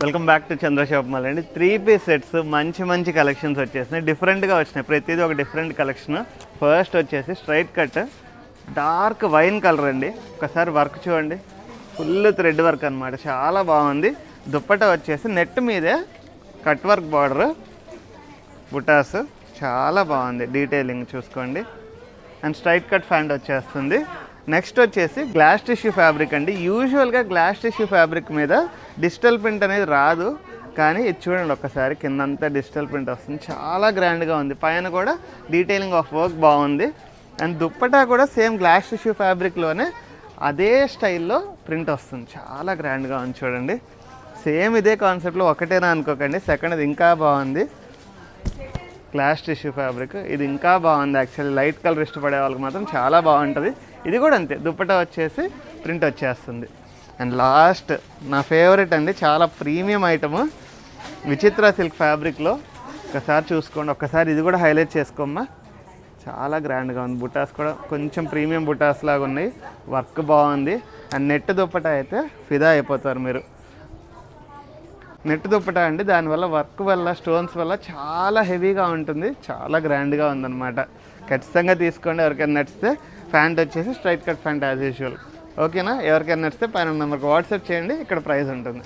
Welcome back to Chandra shop mall అండి. 3-piece sets మంచి collections వచ్చేసినాయి. డిఫరెంట్గా వచ్చినాయి, ప్రతిదీ ఒక డిఫరెంట్ కలెక్షన్. ఫస్ట్ వచ్చేసి straight cut dark wine colour అండి. ఒకసారి వర్క్ చూడండి, ఫుల్ థ్రెడ్ వర్క్ అనమాట, చాలా బాగుంది. దుప్పట వచ్చేసి నెట్ మీదే కట్ వర్క్ బార్డర్ బుటాస్, చాలా బాగుంది. డీటెయిలింగ్ చూసుకోండి. అండ్ స్ట్రైట్ కట్ ఫ్యాంట్ వచ్చేస్తుంది. నెక్స్ట్ వచ్చేసి గ్లాస్ టిష్యూ ఫ్యాబ్రిక్ అండి. యూజువల్గా గ్లాస్ టిష్యూ ఫ్యాబ్రిక్ మీద డిజిటల్ ప్రింట్ అనేది రాదు, కానీ ఇది చూడండి ఒక్కసారి, కిందంతా డిజిటల్ ప్రింట్ వస్తుంది, చాలా గ్రాండ్గా ఉంది. పైన కూడా డీటెయిలింగ్ ఆఫ్ వర్క్ బాగుంది. అండ్ దుప్పటా కూడా సేమ్ గ్లాస్ టిష్యూ ఫ్యాబ్రిక్లోనే అదే స్టైల్లో ప్రింట్ వస్తుంది, చాలా గ్రాండ్గా ఉంది. చూడండి, సేమ్ ఇదే కాన్సెప్ట్లో ఒకటేనా అనుకోకండి, సెకండ్ ఇంకా బాగుంది. గ్లాస్ టిష్యూ ఫ్యాబ్రిక్ ఇది ఇంకా బాగుంది. యాక్చువల్లీ లైట్ కలర్ ఇష్టపడే వాళ్ళకి మాత్రం చాలా బాగుంటుంది. ఇది కూడా అంతే, దుప్పటా వచ్చేసి ప్రింట్ వచ్చేస్తుంది. అండ్ లాస్ట్ నా ఫేవరెట్ అండి, చాలా ప్రీమియం ఐటము, విచిత్ర సిల్క్ ఫ్యాబ్రిక్లో. ఒకసారి చూసుకోండి, ఒక్కసారి ఇది కూడా హైలైట్ చేసుకోమ్మా, చాలా గ్రాండ్గా ఉంది. బుటాస్ కూడా కొంచెం ప్రీమియం బుటాస్ లాగా ఉన్నాయి, వర్క్ బాగుంది. అండ్ నెట్ దుప్పటా అయితే ఫిదా అయిపోతారు మీరు. నెట్ దుప్పటా అండి, దానివల్ల వర్క్ వల్ల స్టోన్స్ వల్ల చాలా హెవీగా ఉంటుంది, చాలా గ్రాండ్గా ఉందన్నమాట. ఖచ్చితంగా తీసుకోండి. ఎవరికైనా నచ్చితే ప్యాంట్ వచ్చేసి straight cut pant as usual. ఓకేనా? ఎవరికైనా నచ్చితే పైన నెంబర్కి వాట్సాప్ చేయండి, ఇక్కడ ప్రైస్ ఉంటుంది.